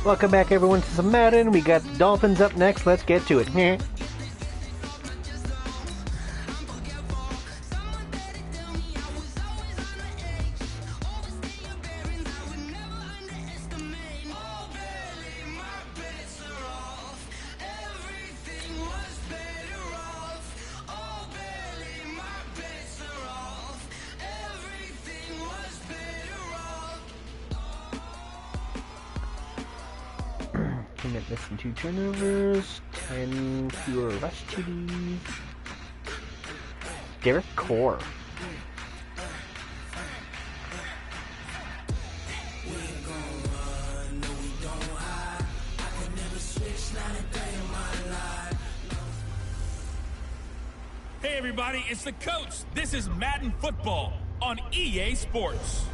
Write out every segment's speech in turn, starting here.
Welcome back, everyone, to some Madden. We got the Dolphins up next. Let's get to it. Commit missing 2 turnovers, 10 fewer rush TDs. Derek Core. Hey everybody, it's the coach. This is Madden Football on EA Sports.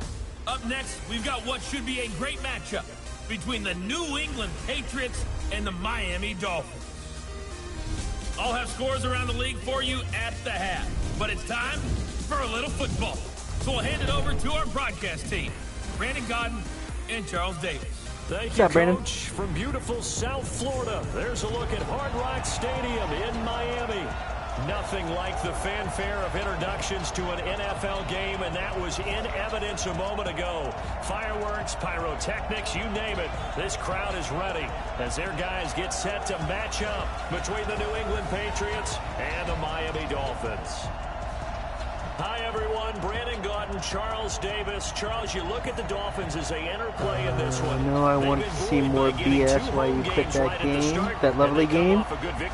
Up next, we've got what should be a great matchup between the New England Patriots and the Miami Dolphins. I'll have scores around the league for you at the half, but it's time for a little football. So we'll hand it over to our broadcast team, Brandon Godden and Charles Davis. Thank you, Coach. From beautiful South Florida, there's a look at Hard Rock Stadium in Miami. Nothing like the fanfare of introductions to an NFL game, and that was in evidence a moment ago. Fireworks, pyrotechnics, you name it. This crowd is ready as their guys get set to match up between the New England Patriots and the Miami Dolphins. Hi, everyone. Brandon Godden, Charles Davis. Charles, you look at the Dolphins as they enter play in this one. No, I want to see more BS while you quit that game, that lovely game,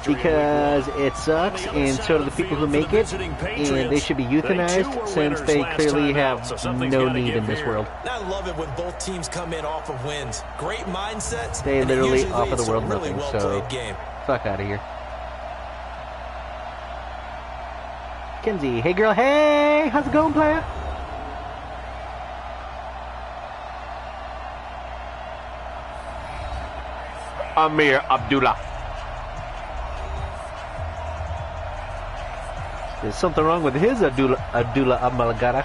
because it sucks, and so do the people who make it, and they should be euthanized since they clearly have no need in this world. I love it when both teams come in off of wins. Great mindsets. They literally offer the world nothing, so fuck out of here. Kenzie, hey girl, hey! How's it going, player? Amir Abdullah. There's something wrong with his Abdullah Amalgara.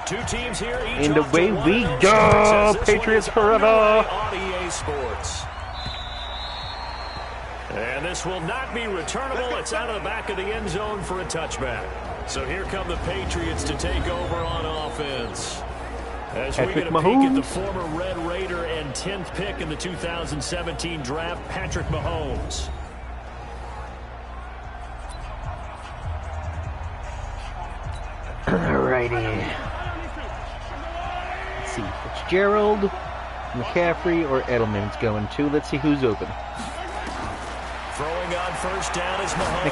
Two teams here, each in the way we go, Patriots forever. And this will not be returnable. It's out of the back of the end zone for a touchback. So here come the Patriots to take over on offense. As we get a peek at the former Red Raider and 10th pick in the 2017 draft, Patrick Mahomes. Alrighty. Let's see. Fitzgerald, McCaffrey, or Edelman's going to. Let's see who's open. Throwing on first down is Mahomes.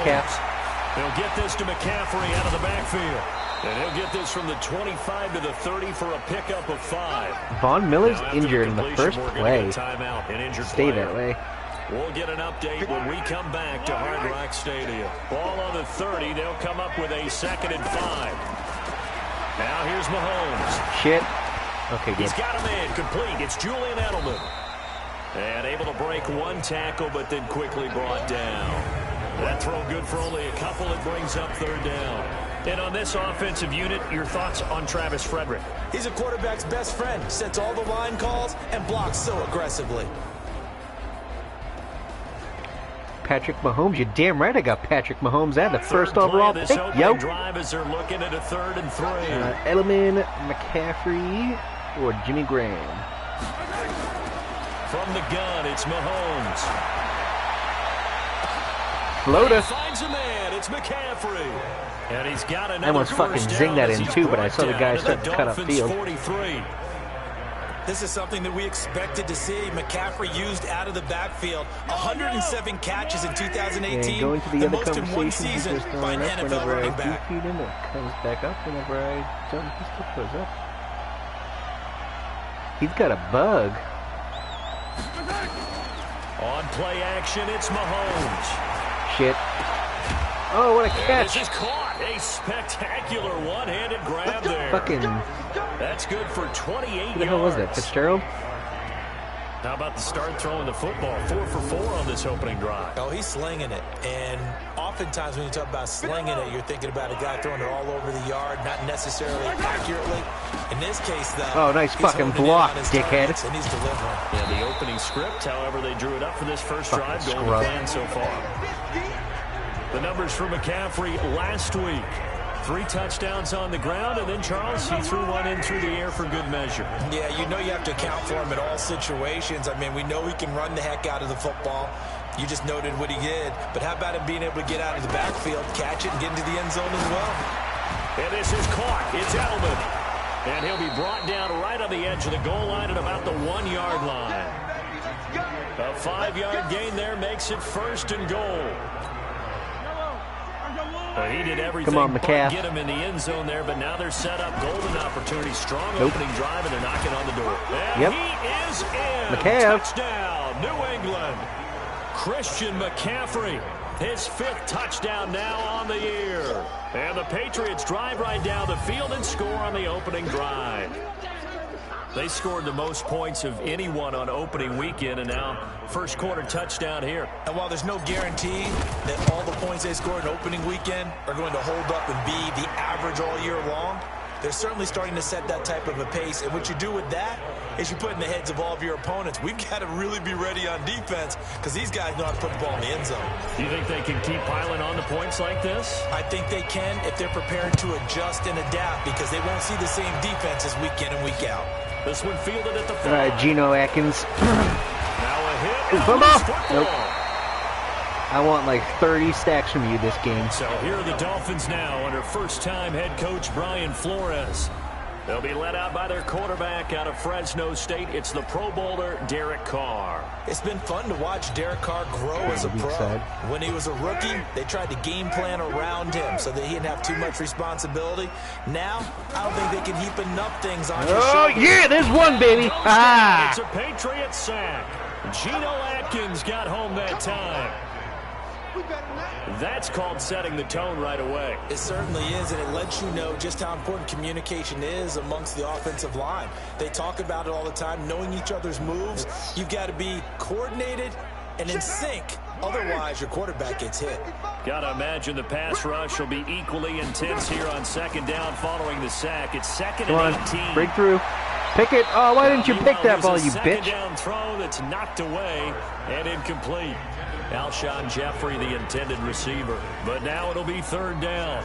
He'll get this to McCaffrey out of the backfield. And he'll get this from the 25 to the 30 for a pickup of 5. Von Miller's injured in the first play. Stay that way. We'll get an update when we come back to Hard Rock Stadium. Ball on the 30. They'll come up with a 2nd and 5. Now here's Mahomes. Shit. Okay, good. He's got him in. Complete. It's Julian Edelman. And able to break one tackle, but then quickly brought down. That throw good for only a couple. It brings up 3rd down. And on this offensive unit, your thoughts on Travis Frederick? He's a quarterback's best friend. Sets all the line calls and blocks so aggressively. Patrick Mahomes, you're damn right I got Patrick Mahomes at the first overall pick, yo. Drive as they're looking at a 3rd and 3. Edelman, McCaffrey, or Jimmy Graham. From the gun, it's Mahomes. Floater. Finds a man. It's McCaffrey. And he's got another. I almost fucking zinged that in too, but I saw the guy start to cut up field. 43. This is something that we expected to see. McCaffrey used out of the backfield. 107 catches in 2018. And going to the other most in one conversation, season just by an NFL whenever running I back. defeat him, it comes back up. Whenever I don't, he still goes up. He's got a bug. On play action, it's Mahomes. Shit. Oh, what a catch. This is caught. A spectacular one-handed grab there. Fucking. That's good for 28 yards. Who the hell was that? Fitzgerald? How about the start throwing the football? 4 for 4 on this opening drive. Oh, he's slinging it. And oftentimes when you talk about slinging it, you're thinking about a guy throwing it all over the yard, not necessarily accurately. In this case, though, oh, nice fucking block, dickhead. And he's delivering. Yeah, the opening script, however, they drew it up for this first drive going to plan so far. The numbers for McCaffrey last week. 3 touchdowns on the ground, and then, Charles, he threw one in through the air for good measure. Yeah, you know you have to account for him in all situations. I mean, we know he can run the heck out of the football. You just noted what he did. But how about him being able to get out of the backfield, catch it, and get into the end zone as well? And this is caught. It's Edelman. And he'll be brought down right on the edge of the goal line at about the 1-yard line. A 5-yard gain there makes it 1st and goal. Well, he did everything but get him in the end zone there, but now they're set up. Golden opportunity, strong opening drive, and they're knocking on the door. And he is in. Touchdown, New England. Christian McCaffrey, his 5th touchdown now on the year. And the Patriots drive right down the field and score on the opening drive. They scored the most points of anyone on opening weekend, and now first quarter touchdown here. And while there's no guarantee that all the points they scored in opening weekend are going to hold up and be the average all year long, they're certainly starting to set that type of a pace. And what you do with that is you put in the heads of all of your opponents, we've got to really be ready on defense because these guys know how to put the ball in the end zone. Do you think they can keep piling on the points like this? I think they can if they're prepared to adjust and adapt because they won't see the same defenses week in and week out. This one fielded at the 5. All right, Geno Atkins. Now a hit. Football. Nope. I want like 30 stacks from you this game. So here are the Dolphins now under first-time head coach Brian Flores. They'll be led out by their quarterback out of Fresno State. It's the Pro Bowler, Derek Carr. It's been fun to watch Derek Carr grow as a pro. When he was a rookie, they tried to game plan around him so that he didn't have too much responsibility. Now, I don't think they can heap enough things on his shoulders. Oh, yeah, there's one, baby. Ah! It's a Patriot sack. Geno Atkins got home that time. That's called setting the tone right away. It certainly is, and it lets you know just how important communication is amongst the offensive line. They talk about it all the time, knowing each other's moves. You've got to be coordinated and in sync. Otherwise, your quarterback gets hit. Gotta imagine the pass rush will be equally intense here on 2nd down following the sack. It's 2nd and 18. Breakthrough. Pick it. Oh, why didn't you pick that ball, you bitch? Down throw that's knocked away and incomplete. Alshon Jeffrey, the intended receiver. But now it'll be 3rd down.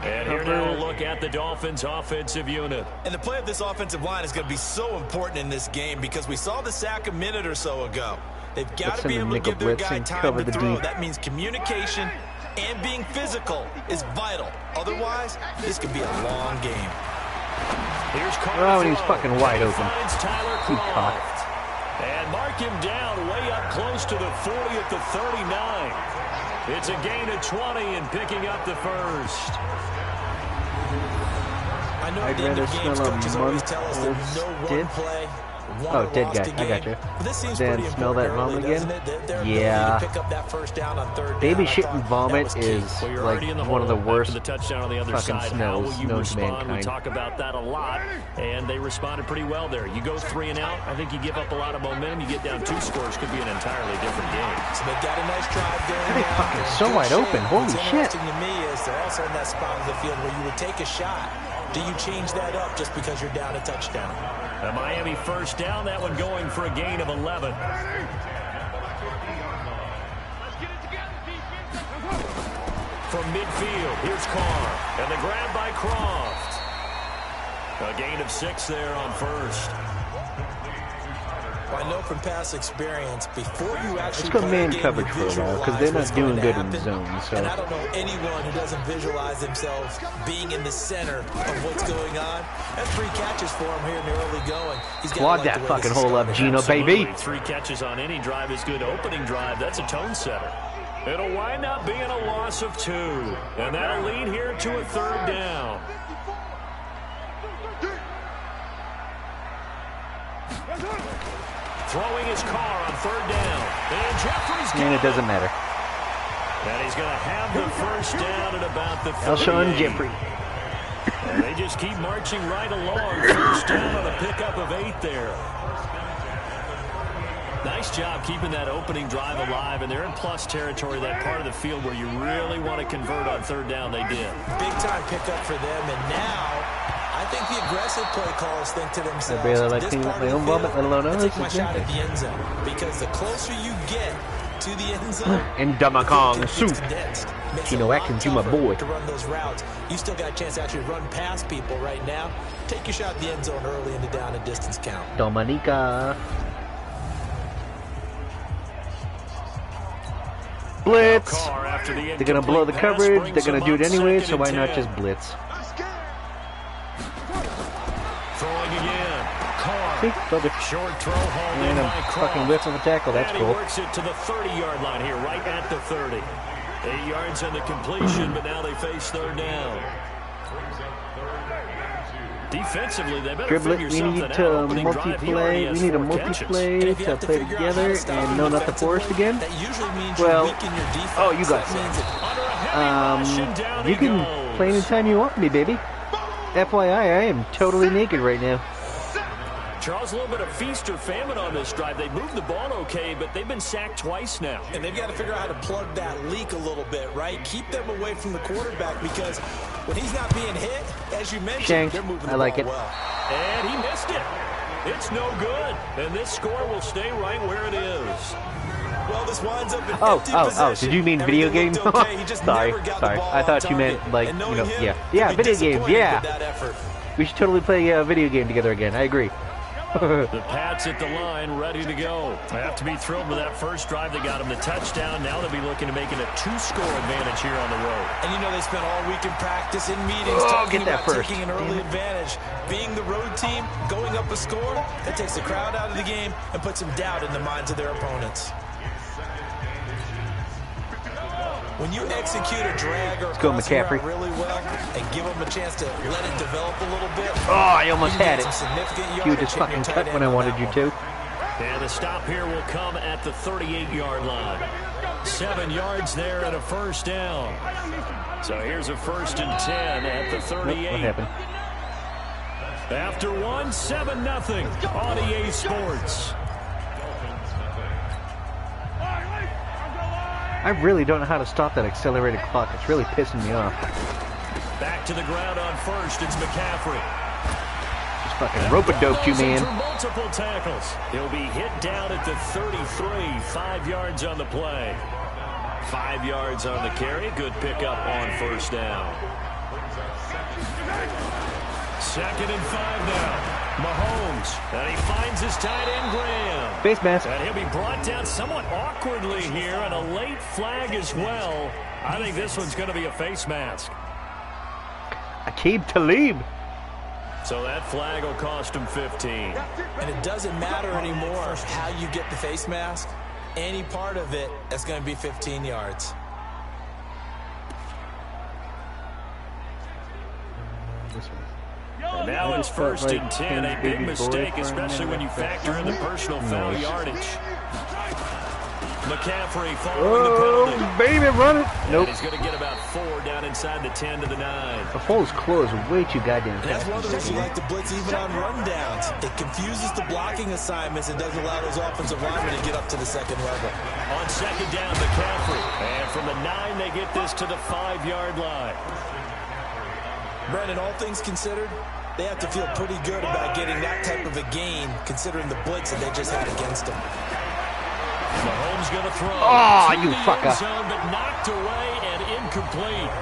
And here now a look at the Dolphins' offensive unit. And the play of this offensive line is going to be so important in this game because we saw the sack a minute or so ago. They've got to be able to give their guy time to throw. That means communication and being physical is vital. Otherwise, this could be a long game. Here's oh, and he's fucking wide open. He caught. And mark him down way up close to the 40 at the 39. It's a gain of 20 and picking up the 1st. I know at the end of games, coaches always tell us that no one play. Oh, dead guy. I got you. Then smell that vomit again? Yeah. Baby shit and vomit is like one of the worst fucking smells known to mankind. We talk about that a lot, and they responded pretty well there. You go 3 and out, I think you give up a lot of momentum. You get down 2 scores, could be an entirely different game. So they've got a nice drive there. They're fucking so wide open. Holy shit. Interesting to me is they're also in that spot of the field where you would take a shot. Do you change that up just because you're down a touchdown? A Miami 1st down, that one going for a gain of 11. From midfield, here's Carr. And the grab by Croft. A gain of 6 there on 1st. I know from past experience, before you actually let's go man coverage for a while, because they're not doing good in the zone. So. And I don't know anyone who doesn't visualize themselves being in the center of what's going on. That's 3 catches for him here in the early going. He's got Squad that fucking hole up, Geno, baby. 3 catches on any drive is good. Opening drive, that's a tone setter. It'll wind up being a loss of 2. And that'll lead here to a 3rd down. Throwing his car on 3rd down. And Jeffrey's and it doesn't matter. And he's going to have the 1st down at about the 38. Alshon Jeffrey. And they just keep marching right along. 1st down on a pickup of 8 there. Nice job keeping that opening drive alive, and they're in plus territory, that part of the field where you really want to convert on third down. They did. Big time pickup for them, and now I think the aggressive play callers think to themselves, I barely like cleaning up my own vomit, let alone others. take my shot at the end zone, because the closer you get to the end zone, and Damakong soup. Tino Atkins, you my boy. To run those routes, you still got a chance to actually run past people right now. Take your shot at the end zone early in the down and distance count. Dominica. Blitz. They're going to blow the coverage. They're going to do it anyway, so why not just blitz? Throwing again. See? Short throw hauled in and by a Cross. fucking whiff of a tackle. That's and cool. He works it to the 30-yard line here, right at the 30. 8 yards on the completion, but now they face third down. Defensively, they better figure something out. We need to multi-play. We need a multi-play to play together and know not to force again. Well, oh, you got it. You can play anytime you want me, baby. FYI, I am totally naked right now. Charles, a little bit of feast or famine on this drive. They moved the ball okay, but they've been sacked twice now. And they've got to figure out how to plug that leak a little bit, right? Keep them away from the quarterback, because when he's not being hit, as you mentioned, they're moving the ball well. And he missed it. It's no good. And this score will stay right where it is. Well, this winds up in empty possession. Did you mean video game? Okay. Sorry. I thought you meant, like, yeah, video games, yeah. We should totally play a video game together again. I agree. The Pats at the line, ready to go. They have to be thrilled with that first drive. They got them the touchdown. Now they'll be looking to make it a 2-score advantage here on the road. And you know they spent all week in practice, in meetings, talking about taking an early advantage. Being the road team, going up a score, that takes the crowd out of the game and puts some doubt in the minds of their opponents. When you execute a drag or crossing route really well and give them a chance to let it develop a little bit. Oh, I almost had it. You just fucking cut when I wanted you to. And the stop here will come at the 38-yard line. 7 yards there and a first down. So here's a 1st and 10 at the 38. What happened? After 1, 7-0 on EA Sports. I really don't know how to stop that accelerated clock. It's really pissing me off. Back to the ground on first. It's McCaffrey. Just fucking rope-a-doped you, man. Multiple tackles. He'll be hit down at the 33. 5 yards on the play. 5 yards on the carry. Good pickup on first down. 2nd and 5 now. Mahomes, and he finds his tight end, Graham. Face mask. And he'll be brought down somewhat awkwardly here, and a late flag as well. I think this one's going to be a face mask. Aqib Talib. So that flag will cost him 15. And it doesn't matter anymore how you get the face mask. Any part of it is going to be 15 yards. This one. And now it's 1st and 10, a big mistake, especially when you factor in the personal foul yardage. McCaffrey following the penalty. Baby, run it. Nope. And he's going to get about 4 down inside the 10 to the 9. The hole's closed way too goddamn fast. And that's one of the reasons you like to blitz even on rundowns. It confuses the blocking assignments and doesn't allow those offensive linemen to get up to the second level. On 2nd down, McCaffrey. And from the 9, they get this to the 5-yard line. Brendan, all things considered, they have to feel pretty good about getting that type of a gain, considering the blitz that they just had against them. Mahomes going to throw. Oh, you fucker. Zone, but knocked away and incomplete.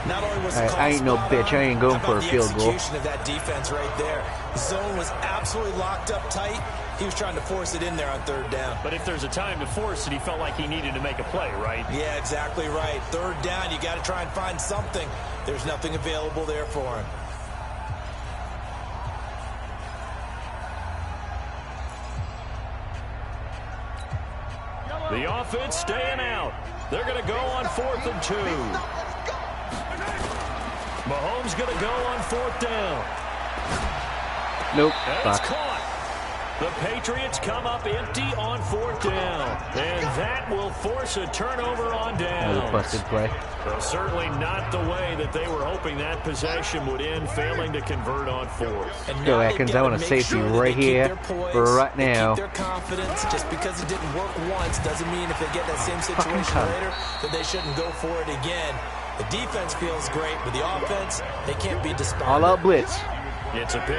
Not only was I ain't no bitch. I ain't going for a field goal. The execution of that defense right there. The zone was absolutely locked up tight. He was trying to force it in there on 3rd down. But if there's a time to force it, he felt like he needed to make a play, right? Yeah, exactly right. 3rd down, you got to try and find something. There's nothing available there for him. The offense staying out. They're going to go on 4th and 2. Mahomes going to go on 4th down. Nope. And it's caught. The Patriots come up empty on 4th down. And that will force a turnover on downs. That was a busted play. Well, certainly not the way that they were hoping that possession would end, failing to convert on 4th. Let's go, Atkins. I want a safety right here, right now. Keep their confidence. Just because it didn't work once doesn't mean if they get that same situation later that they shouldn't go for it again. The defense feels great, but the offense, they can't be despondent. All out blitz.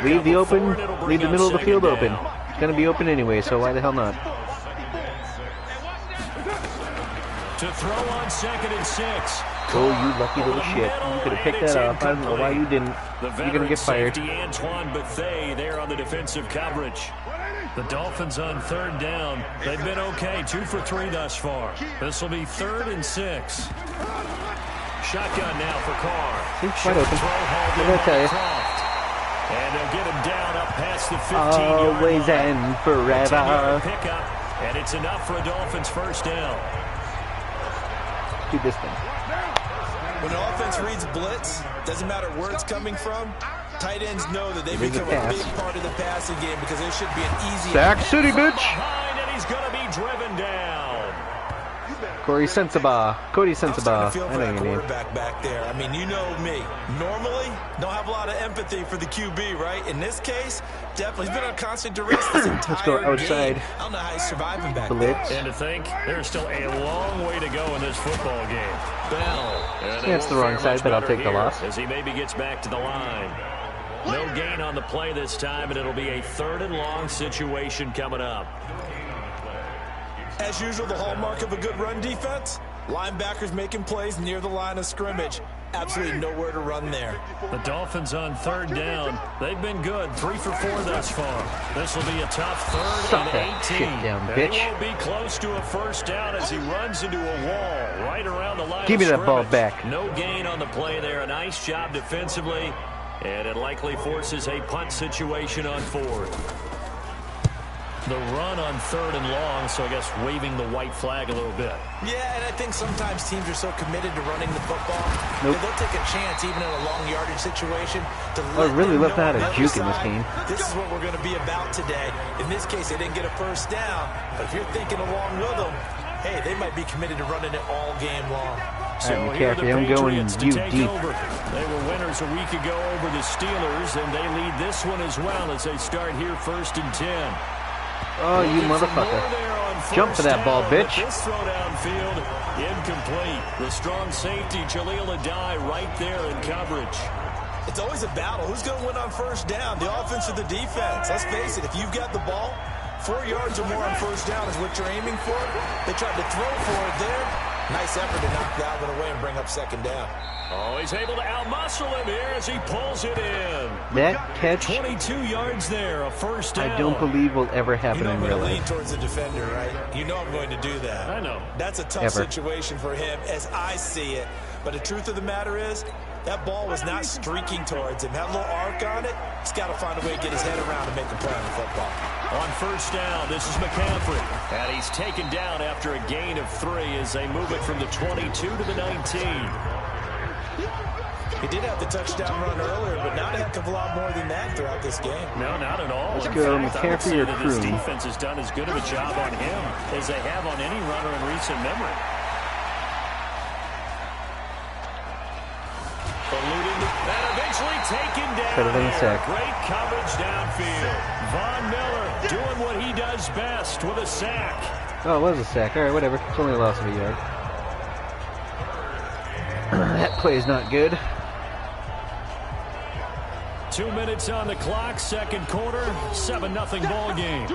Leave the open, leave the middle of the field open. It's going to be open anyway, so why the hell not? To throw on 2nd and 6. Oh, you lucky little shit. You could have picked that up. I don't know why you didn't. You're going to get fired. Antoine Bethea there on the defensive coverage. The Dolphins on 3rd down. They've been okay, 2 for 3 thus far. This will be 3rd and 6. Shotgun now for Carr. He's wide open. What did I tell you? And they'll get him down up past the 15-yard always line. and forever. Pickup, and it's enough for a Dolphins 1st down. Do this thing. When an offense reads blitz, doesn't matter where it's coming from, tight ends know that they become a big part of the passing game because there should be an easy... Sack City, bitch! Behind, and he's going to be driven down. Cody Sensabaugh. I know your name. Back there. I mean, you know me. Normally, don't have a lot of empathy for the QB, right? In this case, definitely. He's been on constant duress this entire Let's go outside. game. I don't know how he's surviving back Blitz. there. And to think, there's still a long way to go in this football game. Bell. Yeah, it's the wrong side, but I'll take the loss. As he maybe gets back to the line. No gain on the play this time, and it'll be a 3rd and long situation coming up. As usual, the hallmark of a good run defense, linebackers making plays near the line of scrimmage. Absolutely nowhere to run there. The Dolphins on 3rd down. They've been good, 3 for 4 thus far. This will be a tough 3rd and 18. Shit down, bitch. And he will be close to a 1st down as he runs into a wall right around the line. Give me of that ball scrimmage. back. No gain on the play there. A nice job defensively, and it likely forces a punt situation on 4th. The run on 3rd and long, so I guess waving the white flag a little bit. Yeah, and I think sometimes teams are so committed to running the football that they'll take a chance, even in a long yardage situation, to really left out a juke in this game. This is what we're going to be about today. In this case, they didn't get a 1st down, but if you're thinking along with them, hey, they might be committed to running it all game long. So McCaffrey, I'm going you deep. They were winners a week ago over the Steelers, and they lead this one as well as they start here 1st and 10. Oh, you motherfucker. Jump for that ball, bitch. This throw downfield, incomplete. The strong safety, Jaleel Adai, right there in coverage. It's always a battle. Who's going to win on 1st down, the offense or the defense? Let's face it, if you've got the ball, 4 yards or more on 1st down is what you're aiming for. They tried to throw for it there. Nice effort to knock that one away and bring up 2nd down. Oh, he's able to outmuscle him here as he pulls it in. That catch, 22 yards there, a 1st down. I don't believe will ever happen in real I'm going to lean life. towards the defender, right? You know I'm going to do that. I know. That's a tough situation for him as I see it. But the truth of the matter is, that ball was not streaking towards him. Had a little arc on it. He's got to find a way to get his head around and make a play on the football. On 1st down, this is McCaffrey. And he's taken down after a gain of 3 as they move it from the 22 to the 19. He did have the touchdown run earlier, but not a heck of a lot more than that throughout this game. No, not at all. Let's go, McCaffrey or This Kroon. defense has done as good of a job on him as they have on any runner in recent memory. Eluding and eventually taken down. Better than a sack. Great coverage downfield. Von Miller doing what he does best with a sack. Oh, it was a sack. All right, whatever. It's only a loss of a yard. That play is not good. 2 minutes on the clock, 2nd quarter, 7-0 ball game.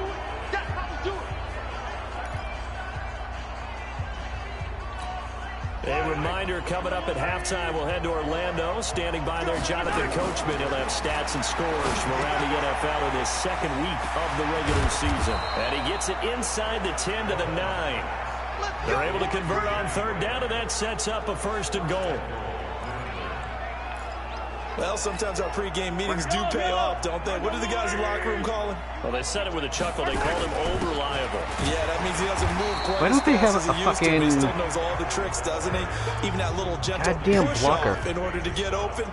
A reminder coming up at halftime, we'll head to Orlando. Standing by there, Jonathan Coachman. He'll have stats and scores from around the NFL in his 2nd week of the regular season. And he gets it inside the 10 to the 9. They're able to convert on 3rd down, and that sets up a 1st and goal. Well, sometimes our pregame meetings do pay off, don't they? What do the guys in the locker room call him? Well, they said it with a chuckle. They called him over-reliable. Yeah, that means he doesn't move quite Why don't they have as a he used to, but he fucking still knows all the tricks, doesn't he? Even that little gentle goddamn push blocker off in order to get open.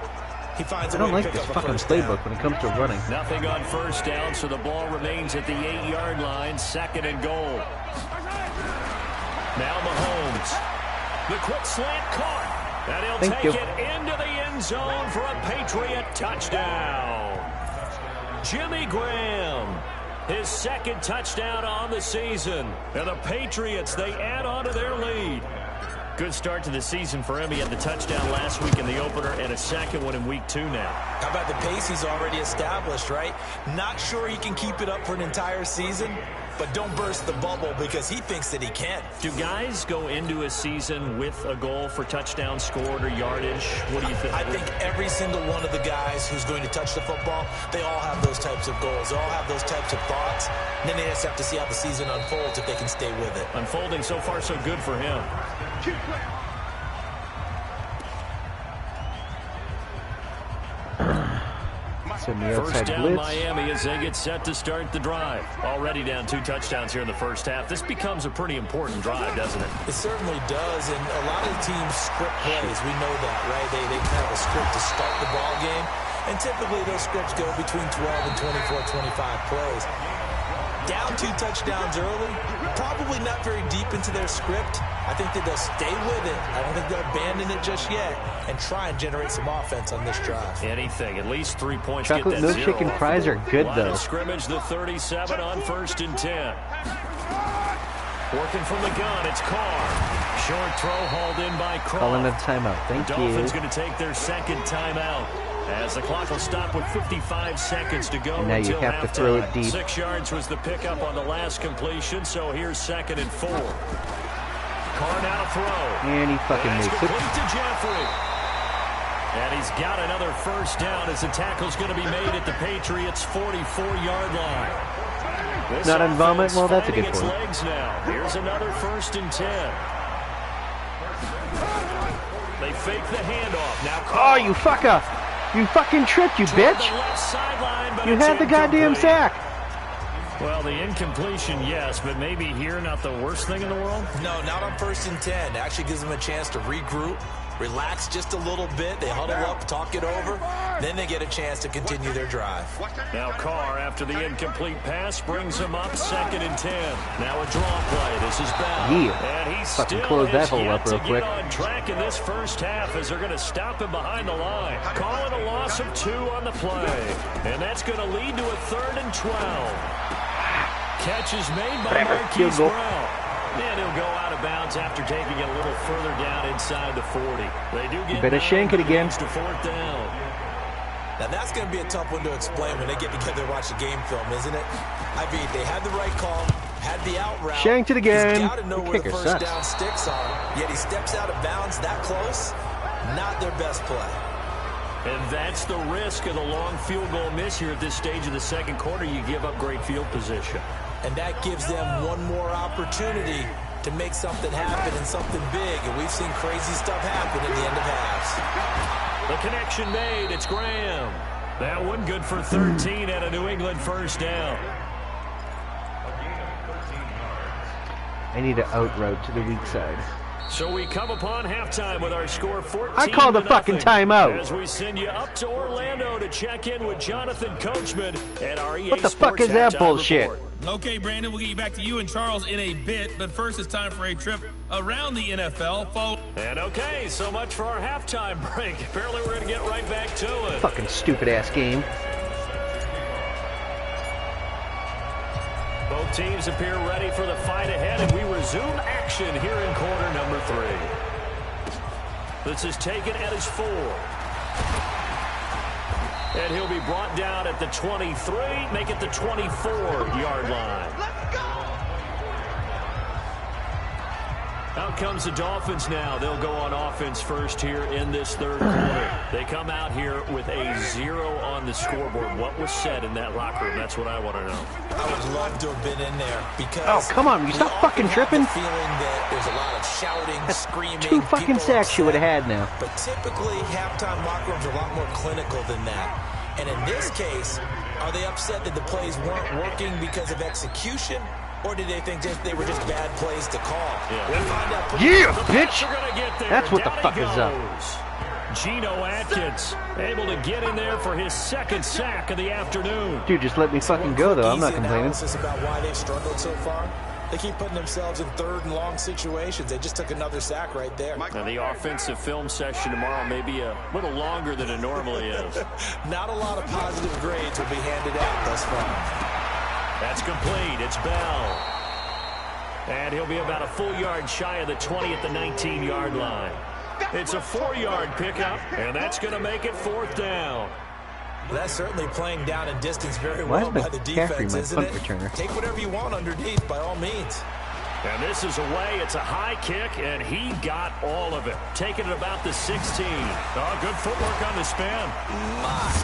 He finds I a don't way like to this pick up a fucking first down. playbook when it comes to running. Nothing on first down, so the ball remains at the 8-yard line. 2nd and goal. Now Mahomes. The quick slant caught. And he'll take it into the end zone for a Patriot touchdown. Jimmy Graham. His 2nd touchdown on the season. And the Patriots, they add on to their lead. Good start to the season for him. He had the touchdown last week in the opener and a 2nd one in week 2 now. How about the pace he's already established, right? Not sure he can keep it up for an entire season, but don't burst the bubble because he thinks that he can. Do guys go into a season with a goal for touchdown scored or yardage? What do you think? I think every single one of the guys who's going to touch the football, they all have those types of goals. They all have those types of thoughts. And then they just have to see how the season unfolds if they can stay with it. Unfolding so far so good for him. First down, Miami, as they get set to start the drive. Already down 2 touchdowns here in the first half. This becomes a pretty important drive, doesn't it? It certainly does, and a lot of the teams script plays. We know that, right? They have a script to start the ball game, and typically those scripts go between 12 and 24, 25 plays. Down 2 touchdowns early, probably not very deep into their script. I think that they'll stay with it. I don't think they'll abandon it just yet and try and generate some offense on this drive. Anything, at least 3 points. Chocolate milkshake and fries are good, though. Scrimmage, the 37 on 1st and 10. Working from the gun, it's Carr. Short throw hauled in by Croft. Calling a timeout. Thank you. Dolphins going to take their 2nd timeout. As the clock will stop with 55 seconds to go. And now you have to throw it deep. 6 yards was the pickup on the last completion, so here's 2nd and 4. Carr now to throw. And he fucking makes it. Complete to Jeffrey. And he's got another first down as the tackle's going to be made at the Patriots' 44-yard line. This not in vomit? Well, that's a good point. point. Legs now. Here's another 1st and 10. They fake the handoff. Now Carr. Oh, you fucker! You fucking tripped, you bitch! You had the goddamn sack! Well, the incompletion, yes, but maybe here not the worst thing in the world? No, not on 1st and 10. It actually gives them a chance to regroup, relax just a little bit. They huddle up, talk it over. Then they get a chance to continue their drive. Now Carr, after the incomplete pass, brings him up 2nd and 10. Now a draw play. This is Bell. Yeah. And he fucking still close that hole yet up real to quick. get on track in this first half as they're going to stop him behind the line. Calling a loss of 2 on the play. And that's going to lead to a 3rd and 12. Catch is made by Marquise Brown. And he'll go out of bounds after taking it a little further down inside the 40. They do get better shank it again. To 4th down. Now that's going to be a tough one to explain when they get together and watch the game film, isn't it? I mean, they had the right call, had the out route. Shanked it again. He's got to know The where the kicker first sucks. down sticks are. Yet he steps out of bounds that close. Not their best play. And that's the risk of the long field goal miss here at this stage of the 2nd quarter. You give up great field position. And that gives them one more opportunity to make something happen and something big. And we've seen crazy stuff happen at the end of halves. The connection made. It's Graham. That one good for 13 and a New England first down. I need an out route to the weak side. So we come upon halftime with our score 14. I call the fucking timeout. As we send you up to Orlando to check in with Jonathan Coachman at our EA What the fuck Sports is that Halftime bullshit? Report. Okay, Brandon, we'll get you back to you and Charles in a bit, but first it's time for a trip around the NFL. And okay, so much for our halftime break. Apparently we're going to get right back to it. Fucking stupid ass game. Both teams appear ready for the fight ahead, and we resume action here in quarter number 3. This is taken at his 4. And he'll be brought down at the 23, make it the 24-yard line. Let's go! Out comes the Dolphins now. They'll go on offense first here in this 3rd quarter. They come out here with a 0 on the scoreboard. What was said in that locker room? That's what I want to know. I would love to have been in there because... Oh, come on. You stop fucking tripping? Feeling that there's a lot of shouting, screaming. 2 fucking sacks she would have had now. But typically, halftime locker rooms are a lot more clinical than that. And in this case, are they upset that the plays weren't working because of execution? Or did they think they were just bad plays to call? Yeah, we'll find out. Yeah, bitch! That's what the fuck is up. Geno Atkins able to get in there for his second sack of the afternoon. Dude, just let me fucking go, though. I'm not complaining. About why they've struggled so far. They keep putting themselves in third and long situations. They just took another sack right there. Now the offensive film session tomorrow may be a little longer than it normally is. Not a lot of positive grades will be handed out thus far. That's complete. It's Bell. And he'll be about a full yard shy of the 20 at the 19-yard line. It's a 4-yard pickup, and that's going to make it 4th down. Well, that's certainly playing down in distance very well by the defense, isn't it? Take whatever you want underneath, by all means. And this is away. It's a high kick, and he got all of it. Taking it about the 16. Oh, good footwork on the spin.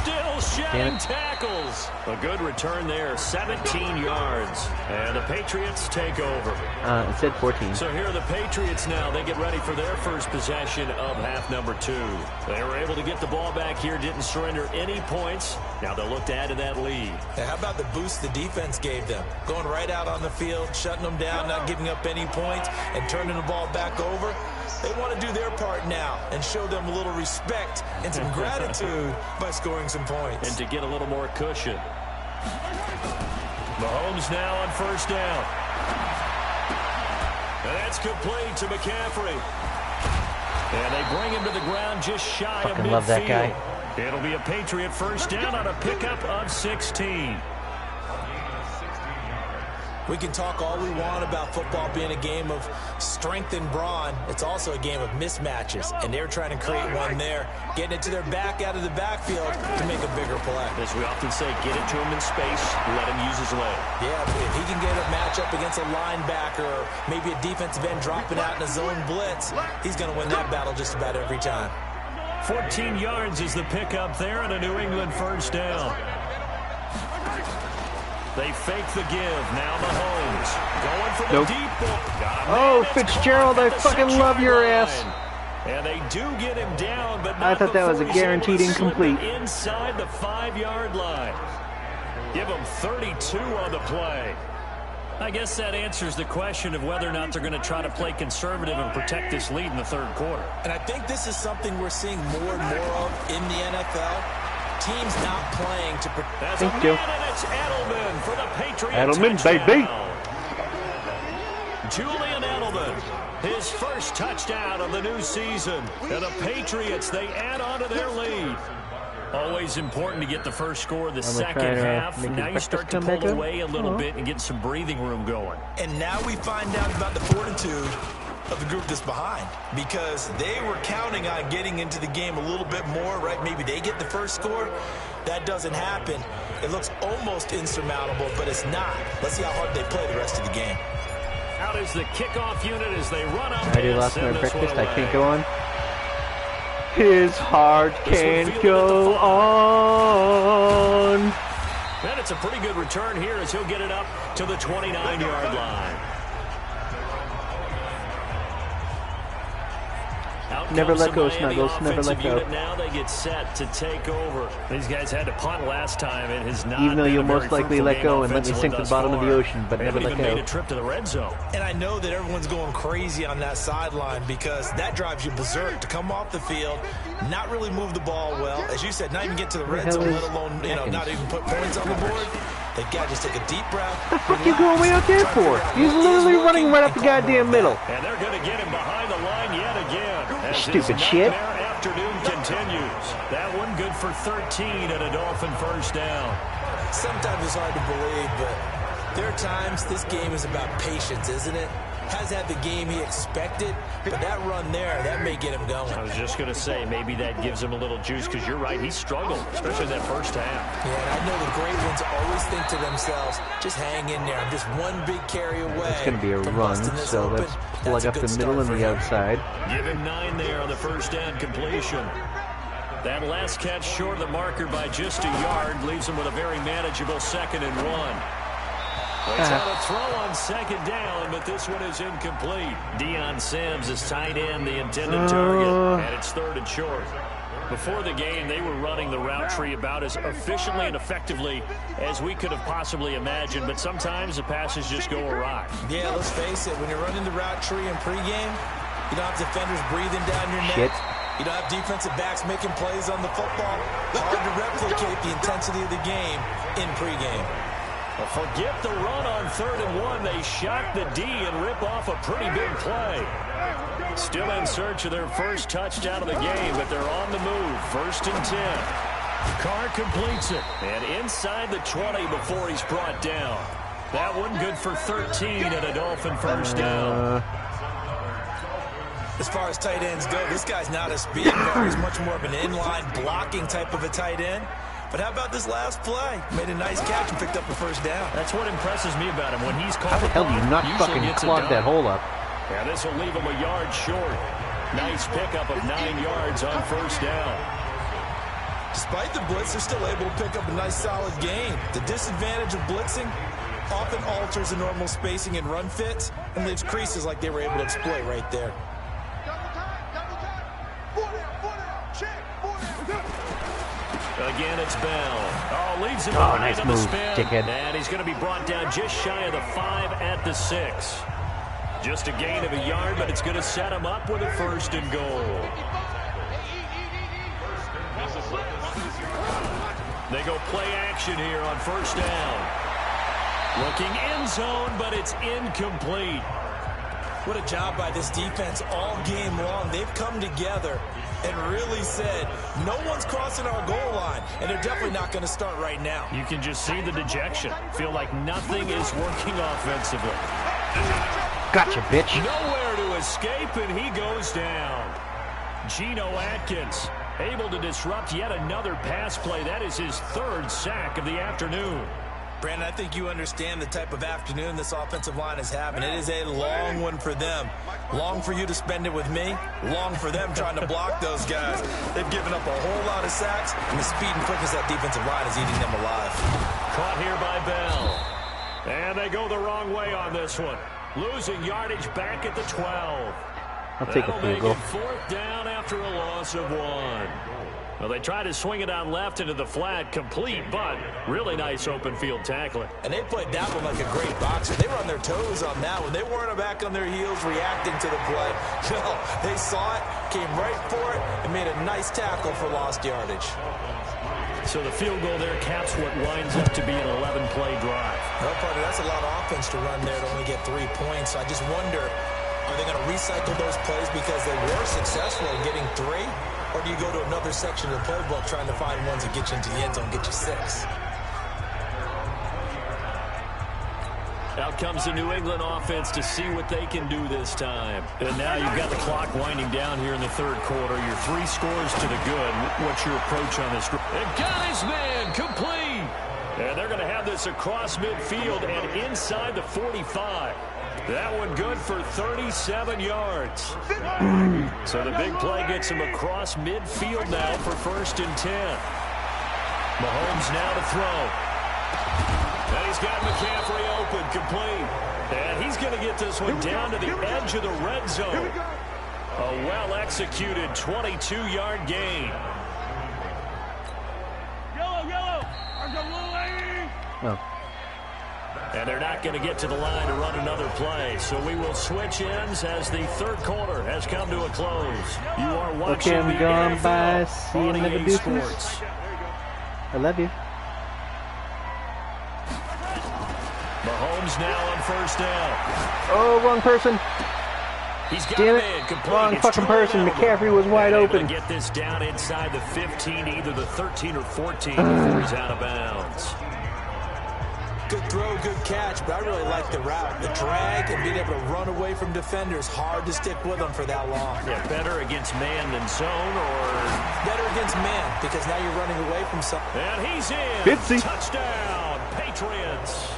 Still shedding tackles. A good return there, 17 yards. And the Patriots take over. It said 14. So here are the Patriots now. They get ready for their first possession of half number 2. They were able to get the ball back here, didn't surrender any points. Now they'll look to add to that lead. Now, how about the boost the defense gave them? Going right out on the field, shutting them down, not giving up any points, and turning the ball back over. They want to do their part now and show them a little respect and some gratitude by scoring some points. And to get a little more cushion. Mahomes now on first down. And that's complete to McCaffrey. And they bring him to the ground just shy of midfield. Love that guy. It'll be a Patriot first down on a pickup of 16. We can talk all we want about football being a game of strength and brawn. It's also a game of mismatches, and they're trying to create one there, getting it to their back out of the backfield to make a bigger play. As we often say, get it to him in space, let him use his leg. Yeah, if he can get a matchup against a linebacker or maybe a defensive end dropping out in a zone blitz, he's going to win that battle just about every time. 14 yards is the pickup there and a New England first down. They fake the give. Now Mahomes going for the deep ball. Oh, Fitzgerald, I fucking love your ass. And they do get him down, but I thought that was a guaranteed incomplete. Inside the 5-yard line. Give them 32 on the play. I guess that answers the question of whether or not they're going to try to play conservative and protect this lead in the third quarter. And I think this is something we're seeing more and more of in the NFL. Teams not playing to protect. Thank you. And it's Edelman for the Patriots. Edelman, touchdown. baby. Julian Edelman, his first touchdown of the new season. And the Patriots, they add on to their lead. Always important to get the first score of the second half. Now you start to pull away a little bit and get some breathing room going. And now we find out about the fortitude of the group that's behind, because they were counting on getting into the game a little bit more, right? Maybe they get the first score. That doesn't happen. It looks almost insurmountable, but it's not. Let's see how hard they play the rest of the game. Out is the kickoff unit as they run up. I already lost my breakfast. I can't go on. His heart can't go on. And it's a pretty good return here as he'll get it up to the 29-yard line. Never let go, Snuggles. Never let go. Now they get set to take over. These guys had to punt last time. It has not. Even though you'll most likely let go and let me sink to the bottom of the ocean, but never let go. Made a trip to the red zone. And I know that everyone's going crazy on that sideline because that drives you berserk to come off the field, not really move the ball well. As you said, not even get to the red zone, let alone not even put points on the board. They got to just take a deep breath. What the fuck you going way out there for? He's literally running right up the goddamn middle. And they're going to get him behind the line yet again. Stupid shit. Afternoon continues. That one good for 13 and a Dolphin first down. Sometimes it's hard to believe, but there are times this game is about patience, isn't it? Has had the game he expected, but that run there, that may get him going. I was just going to say, maybe that gives him a little juice, because you're right, he struggled, especially in that first half. Yeah, and I know the great ones always think to themselves, just hang in there. I'm just one big carry away. It's going to be a run, so let's plug up the middle and the outside. Give him 9 there on the first down completion. That last catch short of the marker by just a yard leaves him with a very manageable 2nd and 1. It's on a throw on 2nd down, but this one is incomplete. Deion Sims is tight end, the intended target, and it's 3rd and short. Before the game, they were running the route tree about as efficiently and effectively as we could have possibly imagined, but sometimes the passes just go awry. Yeah, let's face it, when you're running the route tree in pregame, you don't have defenders breathing down your neck. You don't have defensive backs making plays on the football. Hard to replicate the intensity of the game in pregame. Well, forget the run on 3rd and 1. They shock the D and rip off a pretty big play. Still in search of their first touchdown of the game, but they're on the move. 1st and 10. Carr completes it. And inside the 20 before he's brought down. That one good for 13 and a Dolphin first down. As far as tight ends go, this guy's not a speed guard. He's much more of an inline blocking type of a tight end. But how about this last play? Made a nice catch and picked up a first down. That's what impresses me about him. When he's called, how the hell do you not fucking clog that hole up? Yeah, this will leave him a yard short. Nice pickup of 9 yards on first down. Despite the blitz, they're still able to pick up a nice solid gain. The disadvantage of blitzing often alters the normal spacing and run fits and leaves creases like they were able to exploit right there. Again, it's Bell. Oh, leads him nice on move, the spin. dickhead. And he's going to be brought down just shy of the 5 at the 6. Just a gain of a yard, but it's going to set him up with a 1st and goal. They go play action here on 1st down. Looking end zone, but it's incomplete. What a job by this defense all game long. They've come together and really said, no one's crossing our goal line, and they're definitely not going to start right now. You can just see the dejection. Feel like nothing is working offensively. Gotcha, bitch. Nowhere to escape, and he goes down. Geno Atkins able to disrupt yet another pass play. That is his 3rd sack of the afternoon. Brandon, I think you understand the type of afternoon this offensive line is having. It is a long one for them. Long for you to spend it with me. Long for them trying to block those guys. They've given up a whole lot of sacks, and the speed and quickness of that defensive line is eating them alive. Caught here by Bell. And they go the wrong way on this one. Losing yardage back at the 12. I'll take a field goal. 4th down after a loss of 1. Well, they try to swing it on left into the flat, complete, but really nice open field tackling. And they played that one like a great boxer. They were on their toes on that one. They weren't back on their heels reacting to the play. No, they saw it, came right for it, and made a nice tackle for lost yardage. So the field goal there caps what winds up to be an 11-play drive. No, partner, that's a lot of offense to run there to only get 3 points. I just wonder, are they going to recycle those plays because they were successful in getting 3? Or do you go to another section of the playbook trying to find ones that get you into the end zone, get you 6? Out comes the New England offense to see what they can do this time. And now you've got the clock winding down here in the 3rd quarter. You're 3 scores to the good. What's your approach on this? And got his man complete. And they're going to have this across midfield and inside the 45. That one good for 37 yards. So the big play gets him across midfield now for 1st and 10. Mahomes now to throw. And he's got McCaffrey open, complete. And he's going to get this one down to the edge of the red zone. A well-executed 22-yard gain. Oh. And they're not going to get to the line to run another play. So we will switch ends as the 3rd quarter has come to a close. You are watching okay, I'm the gone. NFL Bye. See you in the business. Sports. I love you. Mahomes now on 1st down. Oh, wrong person. He's got Damn it. man complete. Wrong It's fucking person. turnover. McCaffrey was wide open. Get this down inside the 15, either the 13 or 14 before he's out of bounds. Good throw, good catch, but I really like the route. The drag and being able to run away from defenders, hard to stick with them for that long. Yeah, better against man than zone, or better against man, because now you're running away from something. And he's in. Fitzy. Touchdown, Patriots.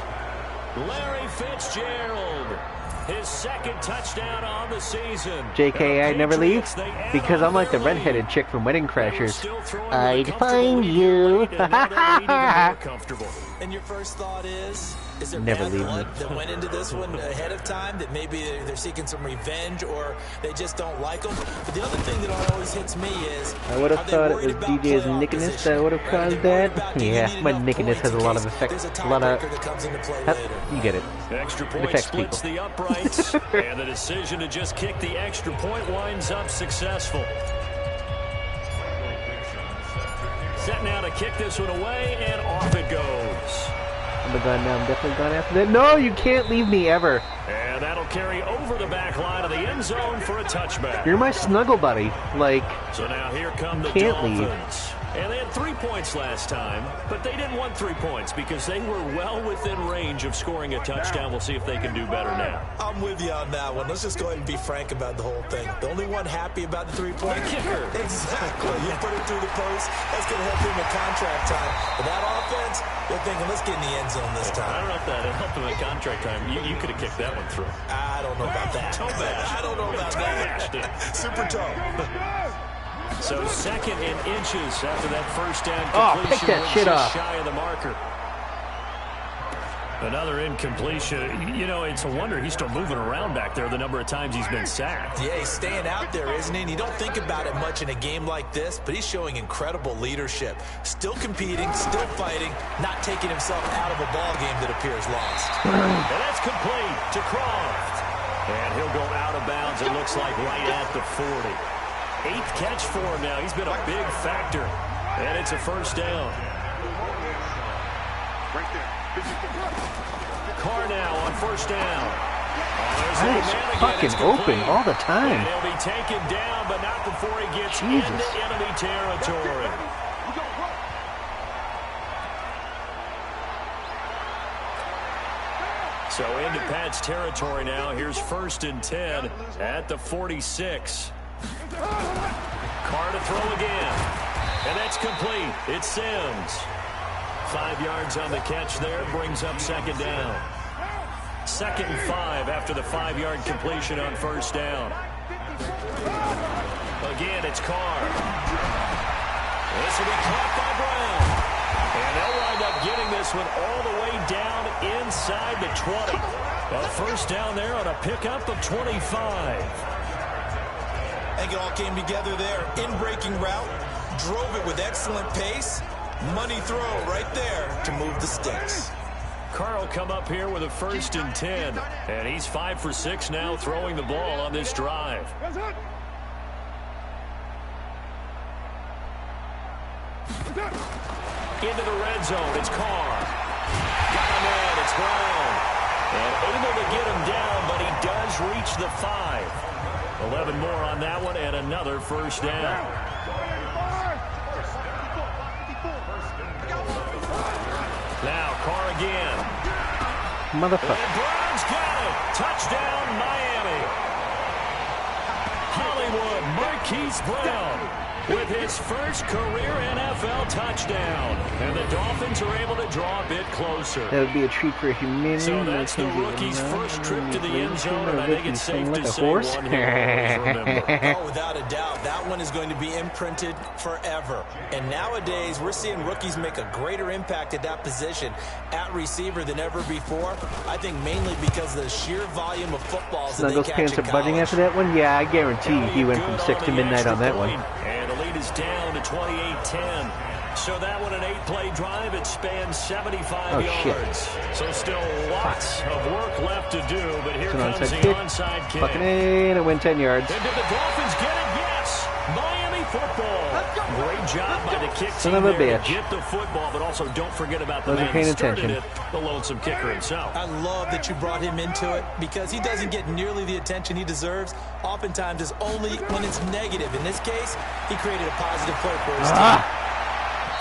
Larry Fitzgerald. His 2nd touchdown on the season. JK, I'd never leave because I'm like the redheaded chick from Wedding Crashers. I'd find you. And your first thought is there Never bad leave blood me. that went into this one ahead of time, that maybe they're seeking some revenge or they just don't like them? But the other thing that always hits me is, I would have are they thought it worried was about DJ's playoff nickiness position? that would have Right? caused Are they worried that. about Yeah, giving my up nickiness points has a in lot of case effect. there's A lot of. tiebreaker that comes into play Yep, later? you get it. Extra point affects splits people. the uprights, and the decision to just kick the extra point winds up successful. Set now to kick this one away, and off it goes. I'm done now. I'm definitely done after that. No, you can't leave me ever. And that'll carry over the back line of the end zone for a touchback. You're my snuggle buddy. Like, so now here come the can't Dolphins. leave. And they had 3 points last time, but they didn't want 3 points because they were well within range of scoring a touchdown. We'll see if they can do better now. I'm with you on that one. Let's just go ahead and be frank about the whole thing. The only one happy about the 3-point kicker. Exactly. You put it through the post. That's going to help him with contract time. But that offense, they're thinking, let's get in the end zone this time. I don't know if that helped him at contract time. You could have kicked that one through. I don't know about that. I don't know about that. Super toe. So 2nd and inches after that first down completion. Pick that shit off. Shy of the marker. Another incompletion. You know, it's a wonder he's still moving around back there the number of times he's been sacked. Yeah, he's staying out there, isn't he? And you don't think about it much in a game like this, but he's showing incredible leadership. Still competing, still fighting, not taking himself out of a ball game that appears lost. And that's complete to Croft. And he'll go out of bounds, it looks like, right at the 40. 8th catch for him now. He's been a big factor. And it's a first down. Carr now on first down. That is fucking open all the time. And he'll be taken down, but not before he gets into enemy territory. So into Pat's territory now. Here's 1st and 10 at the 46. Carr to throw again. And that's complete. It's Sims. 5 yards on the catch there. Brings up 2nd down. 2nd and 5 after the 5-yard completion on first down. Again, it's Carr. This will be caught by Brown. And they'll wind up getting this one all the way down inside the 20. A first down there on a pickup of 25. I think it all came together there. In-breaking route, drove it with excellent pace. Money throw right there to move the sticks. Carr will come up here with a 1st and 10. And he's 5 for 6 now throwing the ball on this drive. Into the red zone, it's Carr. Got him in, it's Brown. And able to get him down, but he does reach the 5. 11 more on that one, and another first down. Now Carr again. Motherfucker. And Brown's got it. Touchdown, Miami. Hollywood Marquise Brown with his first career NFL touchdown. And the Dolphins are able to draw a bit closer. That would be a treat for humanity. So that's the rookie's first trip to the end zone, and I think it's safe to say horse. one he'll always remember. Oh, without a doubt, that one is going to be imprinted forever. And nowadays, we're seeing rookies make a greater impact at that position at receiver than ever before. I think mainly because of the sheer volume of footballs that they catch pants in are budging college. after that one? Yeah, I guarantee he went from 6 to midnight on that one. And the lead is down to 28-10. So that one, an 8-play drive, it spans 75 yards. So still lots of work left to do, but here comes the onside kick. Fucking A, and it went 10 yards. And did the Dolphins get it? Yes! Miami football. Great job by the kick team there to get the football, but also don't forget about the man who started it, the lonesome kicker himself. I love that you brought him into it because he doesn't get nearly the attention he deserves. Oftentimes, it's only when it's negative. In this case, he created a positive play for his team.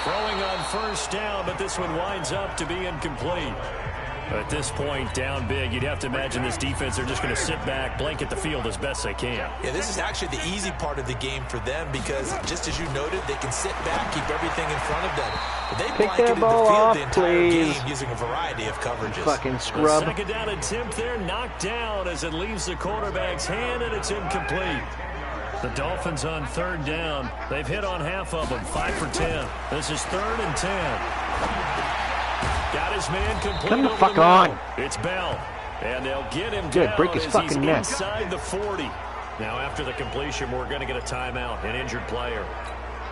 Throwing on first down, but this one winds up to be incomplete. At this point, down big, you'd have to imagine this defense are just going to sit back, blanket the field as best they can. Yeah, this is actually the easy part of the game for them because, just as you noted, they can sit back, keep everything in front of them. But they blanketed the field the entire game using a variety of coverages. Fucking scrub. The 2nd down attempt there, knocked down as it leaves the quarterback's hand, and it's incomplete. The Dolphins on 3rd down. They've hit on half of them, 5 for 10. This is 3rd and 10. Got his man complete. Come the fuck on. It's Bell. And they'll get him Good, down break his as fucking he's neck. inside the 40. Now after the completion, we're going to get a timeout, an injured player.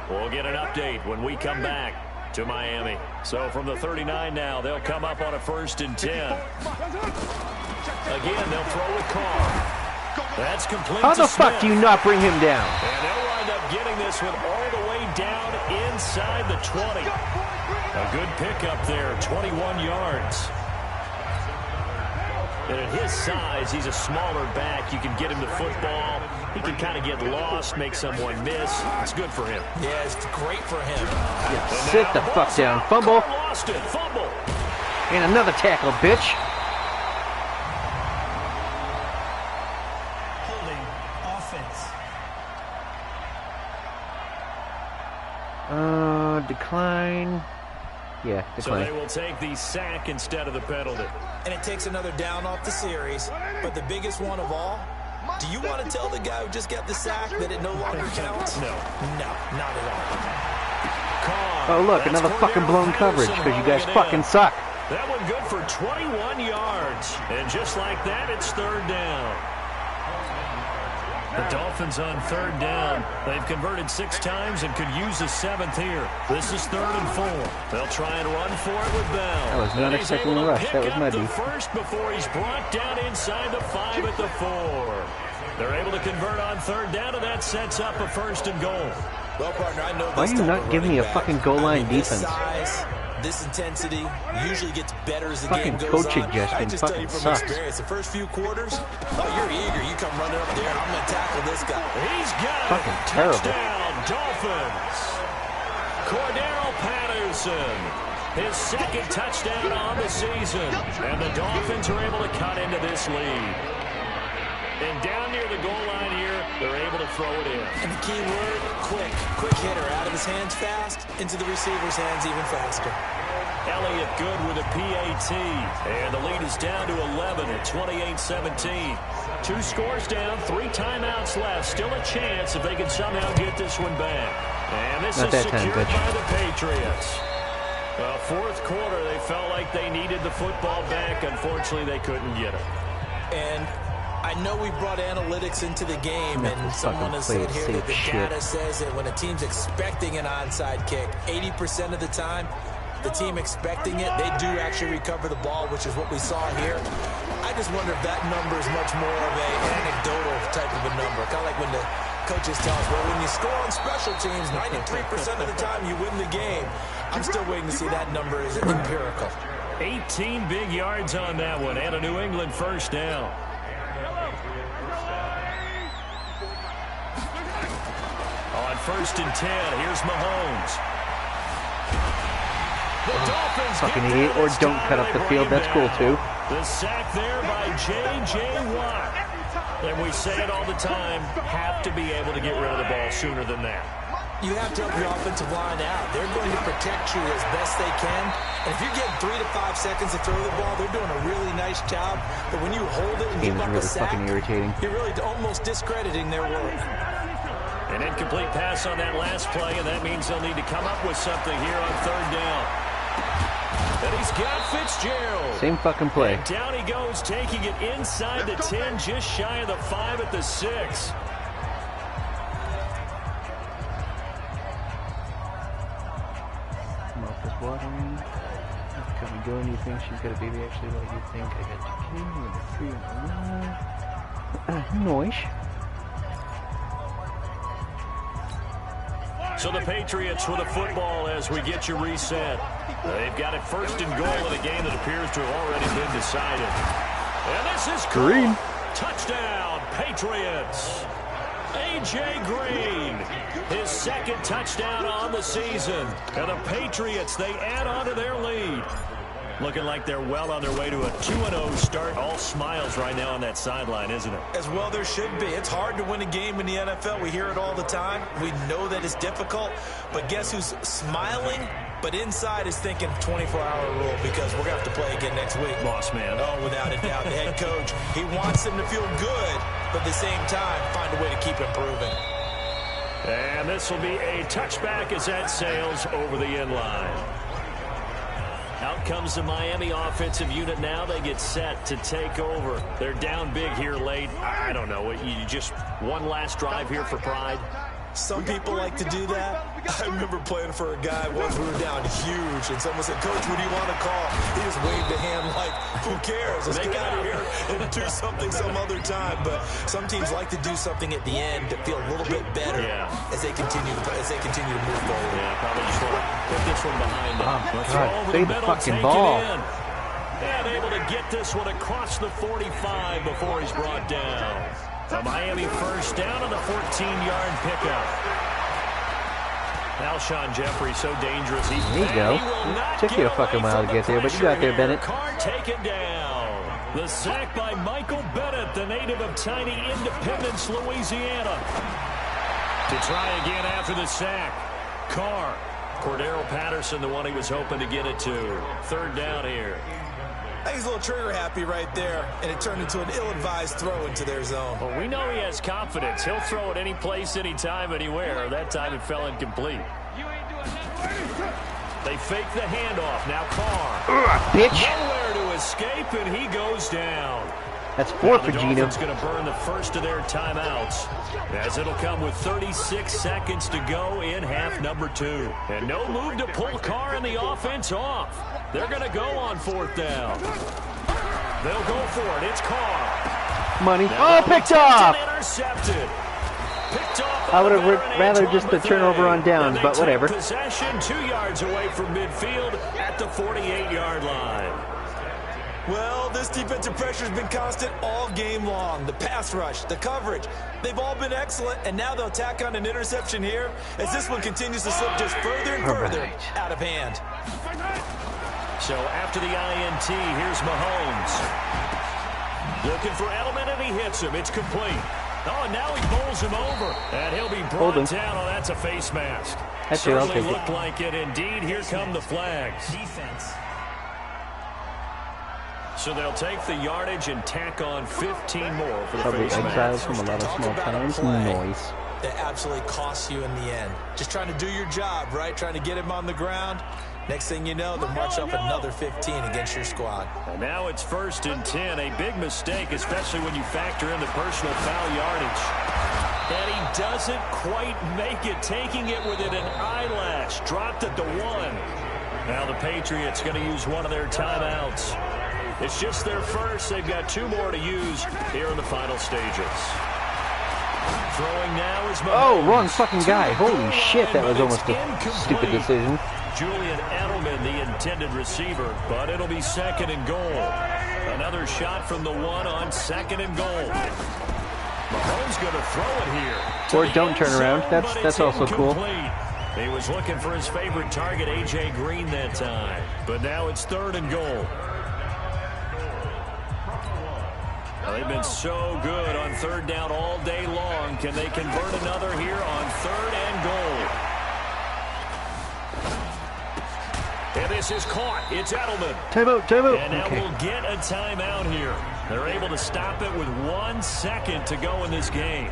We'll get an update when we come back to Miami. So from the 39 now, they'll come up on a 1st and 10. Again, they'll throw with Carr. That's complete. How the to fuck Smith. do you not bring him down? And they'll wind up getting this one all the way down inside the 20. A good pickup there, 21 yards. And at his size, he's a smaller back. You can get him the football. He can kind of get lost, make someone miss. It's good for him. Yeah, it's great for him. Yeah, sit the fuck down. Fumble. Lost it. Fumble. And another tackle, bitch. Holding offense. Decline. Yeah, decline. So they will take the sack instead of the penalty. And it takes another down off the series. But the biggest one of all, do you want to tell the guy who just got the sack that it no longer counts? No. No, not at all. Oh, look, another fucking blown coverage because you guys fucking suck. That one good for 21 yards. And just like that, it's third down. The Dolphins on third down. They've converted 6 times and could use a 7th here. This is 3rd and 4. They'll try and run for it with Bell. I was not expecting a rush. That was muddy. First before he's brought down inside the 5 at the 4. They're able to convert on third down, and that sets up a 1st and goal. Well, partner, I know Why are you not giving me a fucking goal line defense? This size, this intensity usually gets better as the fucking game goes coach on. suggestion I just tell you fucking from sucks. experience, the first few quarters, oh, you're eager. You come running up there. I'm going to tackle this guy. He's got fucking it. terrible. Touchdown, Dolphins. Cordero Patterson. His 2nd touchdown on the season. And the Dolphins are able to cut into this lead. And down near the goal line here, they're able to throw it in. And the key word, quick. Quick hitter. Out of his hands fast, into the receiver's hands even faster. Elliott good with a PAT. And the lead is down to 11 at 28-17. 2 scores down, 3 timeouts left. Still a chance if they can somehow get this one back. And this Not is that time, secured bitch. by the Patriots. Well, 4th quarter, they felt like they needed the football back. Unfortunately, they couldn't get it. And I know we brought analytics into the game, and someone has said here that the data says that when a team's expecting an onside kick, 80% of the time, the team expecting it, they do actually recover the ball, which is what we saw here. I just wonder if that number is much more of an anecdotal type of a number. Kind of like when the coaches tell us, well, when you score on special teams, 93% of the time you win the game. I'm still waiting to see that number is empirical. 18 big yards on that one, and a New England 1st down. On 1st and 10, here's Mahomes. The Dolphins Fucking get idiot. there Or this don't time, cut up they the bring field. him That's cool, down. too. The sack there by J.J. Watt. And we say it all the time, have to be able to get rid of the ball sooner than that. You have to help your offensive line out. They're going to protect you as best they can. And if you're getting 3 to 5 seconds to throw the ball, they're doing a really nice job. But when you hold it and give up a Really sack, fucking irritating. you're really almost discrediting their work. An incomplete pass on that last play, and that means they'll need to come up with something here on 3rd down. And he's got Fitzgerald. Same fucking play. And down he goes, taking it inside the 10, just shy of the 5 at the 6. Mouth is watering. Can we go? And you think she's got a baby? Actually, what you think? I got 2 kids, number 3 and 1. Noise. So the Patriots with a football as we get you reset. They've got it 1st and goal in a game that appears to have already been decided. And this is Green. Touchdown, Patriots. A.J. Green, his 2nd touchdown on the season. And the Patriots, they add on to their lead. Looking like they're well on their way to a 2-0 start. All smiles right now on that sideline, isn't it? As well there should be. It's hard to win a game in the NFL. We hear it all the time. We know that it's difficult. But guess who's smiling? But inside is thinking 24-hour rule because we're going to have to play again next week. Boss man. Oh, without a doubt. The head coach, he wants them to feel good, but at the same time, find a way to keep improving. And this will be a touchback as that sails over the end line. Out comes the Miami offensive unit now. They get set to take over. They're down big here late. I don't know. You just one last drive here for pride. Some people like to do that. I remember playing for a guy once. We were down huge, and someone said, "Coach, what do you want to call?" He just waved a hand like, "Who cares? Let's get out of here and do something some other time." But some teams like to do something at the end to feel a little bit better as they continue to move forward. Yeah, probably just want to put this one behind them. Oh, God, save the fucking ball. And able to get this one across the 45 before he's brought down. A Miami first down on the 14-yard pickup. Alshon Jeffrey so dangerous. There you go. Took you a fucking while to get there, but you got there, Bennett. Taken down. The sack by Michael Bennett, the native of tiny Independence, Louisiana. To try again after the sack. Carr. Cordero Patterson, the one he was hoping to get it to. Third down here. I think he's a little trigger happy right there, and it turned into an ill-advised throw into their zone. Well, we know he has confidence. He'll throw it any place, anytime, anywhere. That time it fell incomplete. They fake the handoff. Now Carr. Bitch. Nowhere to escape, and he goes down. That's 4 for The Gino. Dolphins going to burn the first of their timeouts, as it'll come with 36 seconds to go in half number 2. And no move to pull Carr and the offense off. They're going to go on 4th down. They'll go for it. It's Carr. Money. Oh, picked off. Intercepted. Picked off. I would have rather just the turnover on downs, but whatever. Possession 2 yards away from midfield at the 48-yard line. Well, this defensive pressure has been constant all game long. The pass rush, the coverage, they've all been excellent, and now they'll tack on an interception here as this one continues to slip just further and further out of hand. So after the INT, here's Mahomes. Looking for Edelman, and he hits him. It's complete. Oh, and now he bowls him over, and he'll be brought down. Oh, that's a face mask. Certainly looked like it. Indeed, here come the flags. Defense. So they'll take the yardage and tack on 15 more for the face exiles mask. from a lot of small towns. Noise. That absolutely costs you in the end. Just trying to do your job, right? Trying to get him on the ground. Next thing you know, they'll march up another 15 against your squad. And now it's 1st and 10. A big mistake, especially when you factor in the personal foul yardage. And he doesn't quite make it, taking it within an eyelash. Dropped at the 1. Now the Patriots going to use one of their timeouts. It's just their first. They've got 2 more to use here in the final stages. Throwing now is Mahomes. Oh, wrong fucking guy. Holy shit, that was almost a stupid decision. Julian Edelman, the intended receiver, but it'll be 2nd and goal. Another shot from the 1 on 2nd and goal. Mahomes going to throw it here. Or don't turn around. That's also cool. He was looking for his favorite target, A.J. Green, that time. But now it's 3rd and goal. They've been so good on 3rd down all day long. Can they convert another here on 3rd and goal? And this is caught. It's Edelman. Timeout. And now we'll get a timeout here. They're able to stop it with 1 second to go in this game.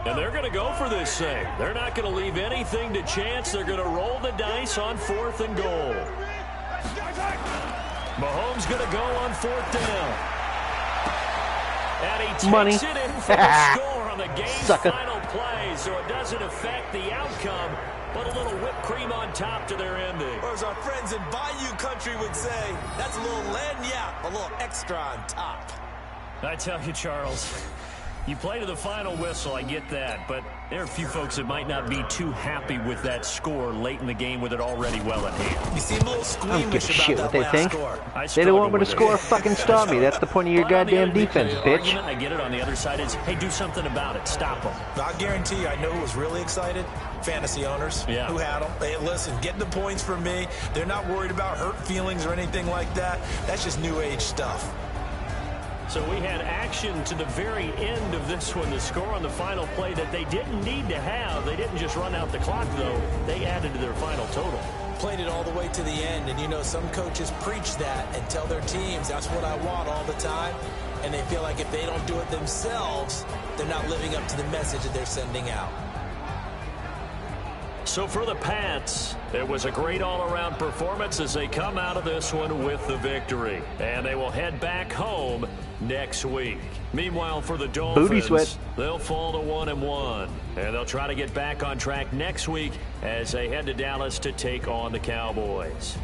And they're going to go for this thing. They're not going to leave anything to chance. They're going to roll the dice on 4th and goal. Mahomes going to go on 4th down. And he takes it in for the score on the game's final play, so it doesn't affect the outcome, but a little whipped cream on top to their ending. Or as our friends in Bayou Country would say, that's a little lagniappe, a little extra on top. I tell you, Charles, you play to the final whistle, I get that, but there are a few folks that might not be too happy with that score late in the game with it already well at hand. You seem a little squeamish I don't give a shit what they think. Score. They don't want me to score, fucking stop me. That's the point of your goddamn defense, bitch. I get it. On the other side is, hey, do something about it. Stop them. I guarantee you, I know who was really excited. Fantasy owners who had them. Hey, listen, getting the points from me. They're not worried about hurt feelings or anything like that. That's just new age stuff. So we had action to the very end of this one. The score on the final play that they didn't need to have. They didn't just run out the clock, though. They added to their final total. Played it all the way to the end, and you know some coaches preach that and tell their teams that's what I want all the time, and they feel like if they don't do it themselves, they're not living up to the message that they're sending out. So for the Pats, it was a great all-around performance as they come out of this one with the victory. And they will head back home next week. Meanwhile, for the Dolphins, they'll fall to 1-1. And they'll try to get back on track next week as they head to Dallas to take on the Cowboys.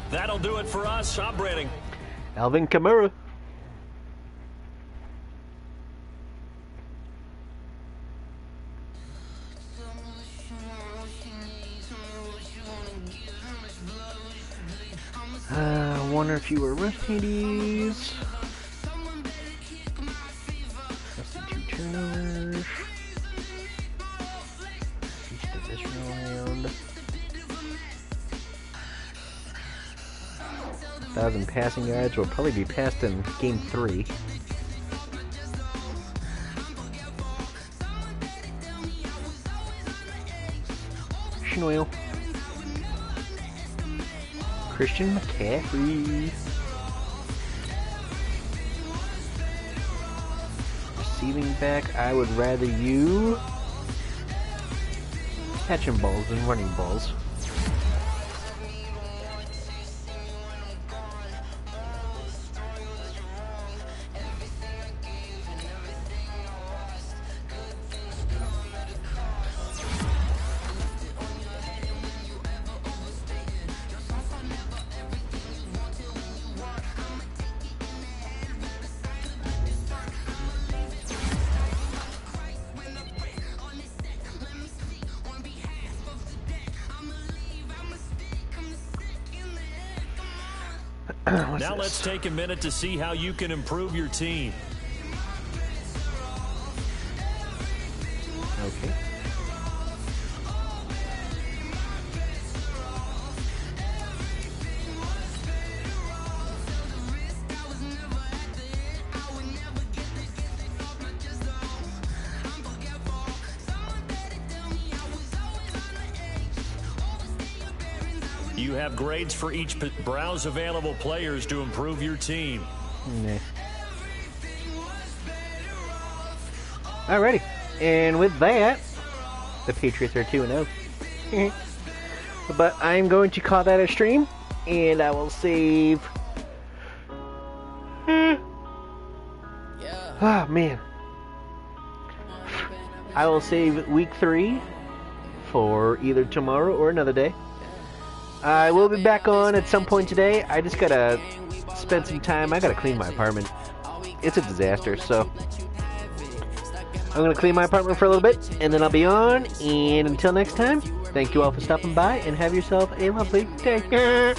That'll do it for us. I'm Brandon. Alvin Kamara. One or fewer rush TDs. That's the 2 turnovers. Each divisional round. 1,000 passing yards will probably be passed in game 3. Schnoil. Christian McCaffrey. Receiving back, I would rather you catching balls than running balls. Now let's take a minute to see how you can improve your team. Okay. You have grades for each. Browse available players to improve your team. Nah. Alrighty. And with that, the Patriots are 2-0. But I'm going to call that a stream, and I will save... Oh, man. I will save week 3 for either tomorrow or another day. I will be back on at some point today. I just gotta spend some time. I gotta clean my apartment. It's a disaster, so I'm gonna clean my apartment for a little bit, and then I'll be on. And until next time, thank you all for stopping by, and have yourself a lovely day.